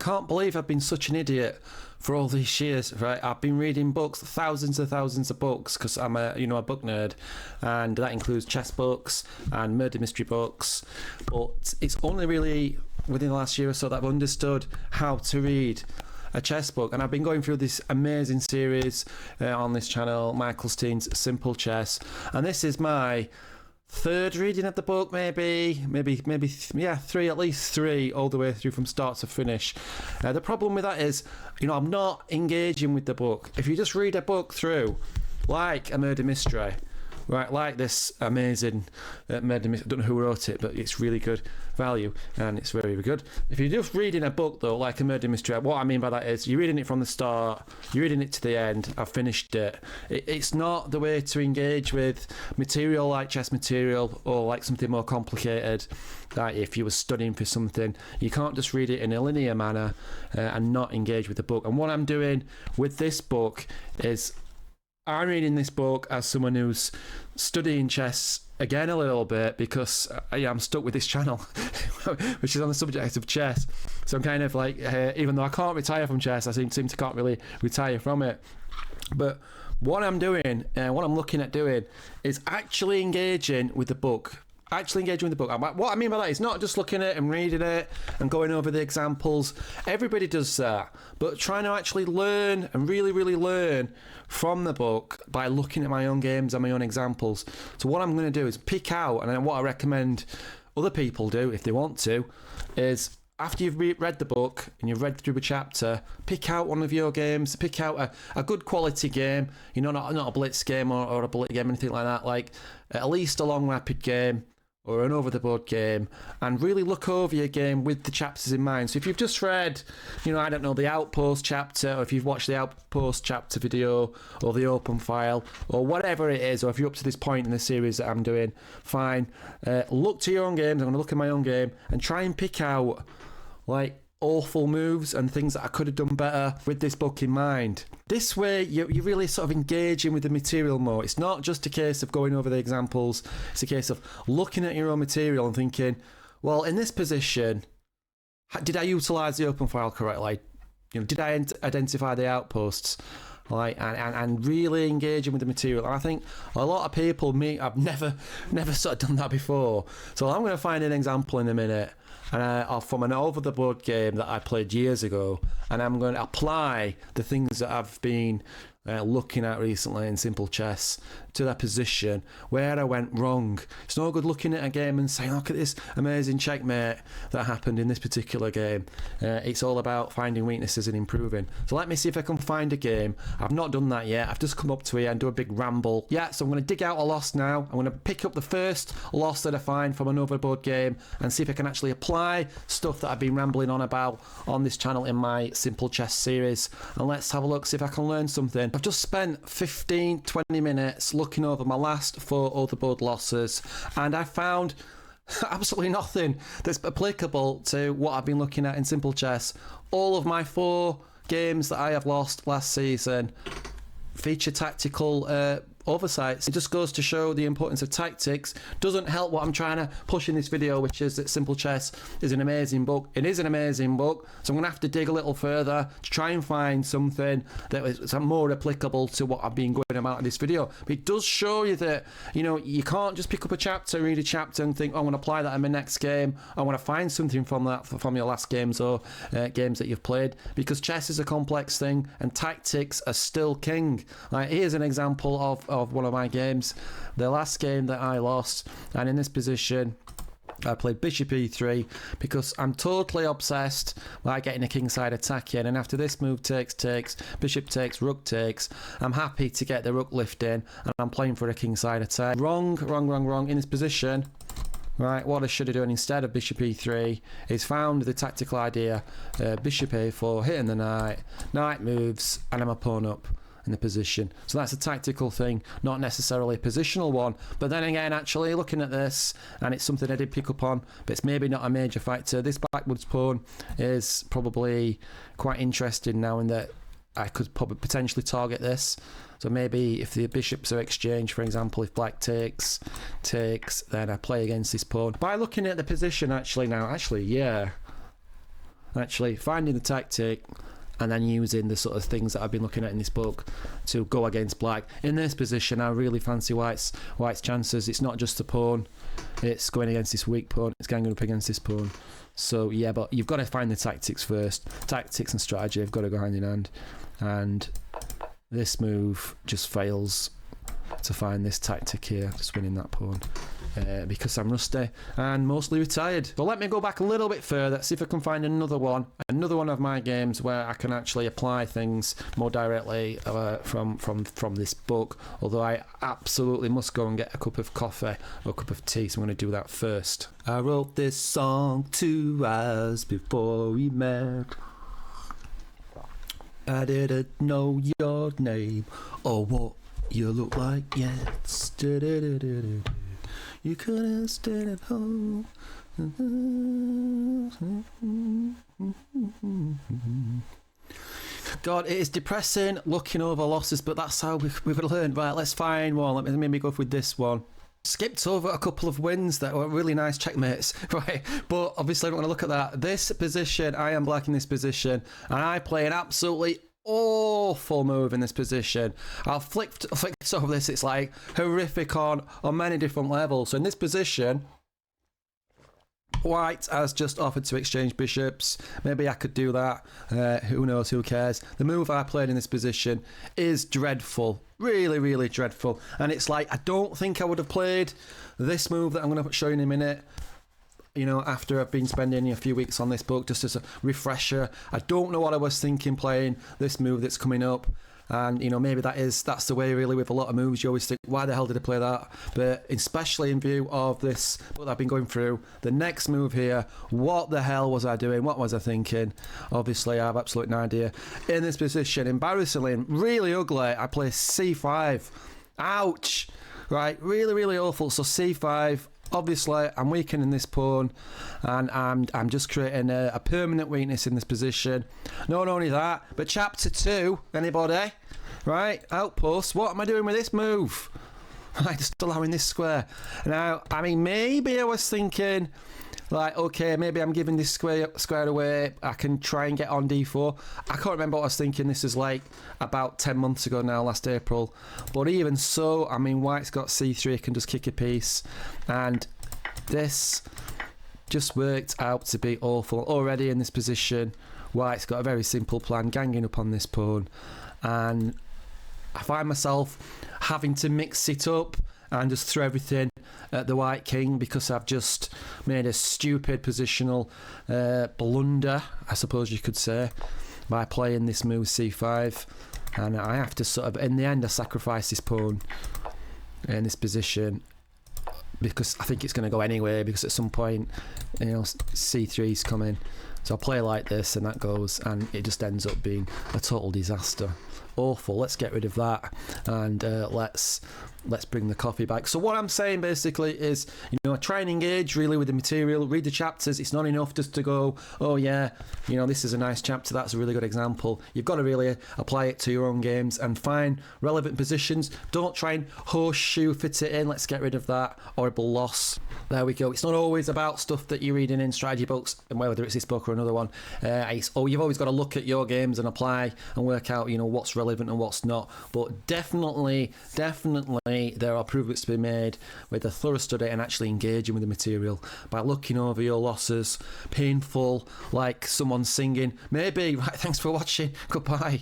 can't believe I've been such an idiot for all these years, right? I've been reading books, thousands of books, because I'm a book nerd, and that includes chess books and murder mystery books. But it's only really within the last year or so that I've understood how to read a chess book, and I've been going through this amazing series on this channel, Michael Stean's Simple Chess, and this is my third reading of the book, maybe three, at least three, all the way through from start to finish. The problem with that is, I'm not engaging with the book. If you just read a book through, like a murder mystery, right, like this amazing murder mystery, I don't know who wrote it, but it's really good value and it's very, very good. If you're just reading a book though, like a murder mystery, what I mean by that is you're reading it from the start, you're reading it to the end, I've finished it. It's not the way to engage with material like chess material or like something more complicated. Like if you were studying for something, you can't just read it in a linear manner and not engage with the book. And what I'm doing with this book is I'm reading this book as someone who's studying chess again a little bit, because I'm stuck with this channel which is on the subject of chess. So I'm kind of like, even though I can't retire from chess, I seem to can't really retire from it. But what I'm doing, what I'm looking at doing, is actually engaging with the book. What I mean by that is not just looking at it and reading it and going over the examples. Everybody does that, but trying to actually learn and really, really learn from the book by looking at my own games and my own examples. So what I'm going to do is pick out, and what I recommend other people do if they want to, is after you've read the book and you've read through a chapter, pick out one of your games, pick out a good quality game, not a blitz game or a bullet game, anything like that, like at least a long rapid game or an over-the-board game, and really look over your game with the chapters in mind. So if you've just read, I don't know, the Outpost chapter, or if you've watched the Outpost chapter video, or the Open File, or whatever it is, or if you're up to this point in the series that I'm doing, fine. Look to your own games. I'm going to look at my own game and try and pick out, like, awful moves and things that I could have done better with this book in mind. This way you're really sort of engaging with the material more. It's not just a case of going over the examples, it's a case of looking at your own material and thinking, well, in this position, did I utilise the open file correctly? Did I identify the outposts? And really engaging with the material. And I think a lot of people, I've never sort of done that before. So I'm going to find an example in a minute, and from an over-the-board game that I played years ago, and I'm going to apply the things that I've been looking at recently in Simple Chess to that position where I went wrong. It's no good looking at a game and saying, look at this amazing checkmate that happened in this particular game. It's all about finding weaknesses and improving. So let me see if I can find a game. I've not done that yet. I've just come up to here and do a big ramble. Yeah, so I'm going to dig out a loss now. I'm going to pick up the first loss that I find from an overboard game and see if I can actually apply stuff that I've been rambling on about on this channel in my Simple Chess series. And let's have a look, see if I can learn something. I've just spent 15-20 minutes looking over my last 4 overboard losses, and I found absolutely nothing that's applicable to what I've been looking at in Simple Chess. All of my 4 games that I have lost last season feature tactical oversights. It just goes to show the importance of tactics. Doesn't help what I'm trying to push in this video, which is that Simple Chess is an amazing book. It is an amazing book, so I'm going to have to dig a little further to try and find something that is more applicable to what I've been going about in this video. But it does show you that, you can't just pick up a chapter, read a chapter and think, oh, I'm going to apply that in my next game. I want to find something from that, from your last games or games that you've played, because chess is a complex thing and tactics are still king. Like, here's an example of one of my games, the last game that I lost, and in this position I played bishop e3 because I'm totally obsessed by getting a kingside attack in, and after this move takes, bishop takes, rook takes, I'm happy to get the rook lift in, and I'm playing for a kingside attack. Wrong in this position. Right, what I should have done instead of bishop e3 is found the tactical idea, bishop a4, hitting the knight moves, and I'm a pawn up in the position. So that's a tactical thing, not necessarily a positional one. But then again, actually looking at this, and it's something I did pick up on, but it's maybe not a major factor. This backwards pawn is probably quite interesting now in that I could probably potentially target this. So maybe if the bishops are exchanged, for example, if black takes, then I play against this pawn. By looking at the position yeah. actually finding the tactic and then using the sort of things that I've been looking at in this book to go against black. In this position, I really fancy white's chances. It's not just a pawn, it's going against this weak pawn, it's going up against this pawn. So yeah, but you've got to find the tactics first. Tactics and strategy have got to go hand in hand, and this move just fails to find this tactic here, just winning that pawn. Because I'm rusty and mostly retired. So let me go back a little bit further, see if I can find another one of my games where I can actually apply things more directly from this book. Although I absolutely must go and get a cup of coffee or a cup of tea, so I'm going to do that first. I wrote this song 2 hours before we met. I didn't know your name or what you look like yet. You could have stayed at home. God, it is depressing looking over losses, but that's how we've got to learn. Right, let's find one. Let me go with this one. Skipped over a couple of wins that were really nice checkmates, right? But obviously I don't want to look at that. This position, I am black in this position, and I play an absolutely awful move in this position. I'll flick over this. It's like horrific on many different levels. So in this position, white has just offered to exchange bishops. Maybe I could do that. Who knows? Who cares? The move I played in this position is dreadful. Really, really dreadful. And it's like, I don't think I would have played this move that I'm going to show you in a minute. You know, after I've been spending a few weeks on this book, just as a refresher, I don't know what I was thinking playing this move that's coming up. And, you know, maybe that's the way really with a lot of moves. You always think, why the hell did I play that? But especially in view of this, what I've been going through, the next move here, what the hell was I doing? What was I thinking? Obviously, I have absolutely no idea. In this position, embarrassingly, really ugly, I play c5. Ouch! Right, really, really awful. So c5. Obviously, I'm weakening this pawn, and I'm just creating a permanent weakness in this position. Not only that, but chapter 2, anybody? Right, outpost. What am I doing with this move? Right, just allowing this square. Now, I mean, maybe I was thinking, like, okay, maybe I'm giving this square away. I can try and get on d4. I can't remember what I was thinking. This is like about 10 months ago now, last April. But even so, I mean, white's got c3, can just kick a piece. And this just worked out to be awful. Already in this position, white's got a very simple plan, ganging up on this pawn. And I find myself having to mix it up and just throw everything at the white king because I've just made a stupid positional blunder, I suppose you could say, by playing this move c5. And I have to sort of, in the end, I sacrifice this pawn in this position because I think it's going to go anyway, because at some point, you know, c3 is coming. So I'll play like this and that goes, and it just ends up being a total disaster. Awful. Let's get rid of that, and let's bring the coffee back. So what I'm saying basically is, you know, try and engage really with the material, read the chapters. It's not enough just to go, oh yeah, you know, this is a nice chapter, that's a really good example. You've got to really apply it to your own games and find relevant positions. Don't try and horseshoe fit it in. Let's get rid of that horrible loss. There we go. It's not always about stuff that you're reading in strategy books, and whether it's this book or another one. You've always got to look at your games and apply and work out, you know, what's relevant and what's not. But definitely there are improvements to be made with a thorough study and actually engaging with the material by looking over your losses. Painful, like someone singing, maybe. Right, thanks for watching. Goodbye.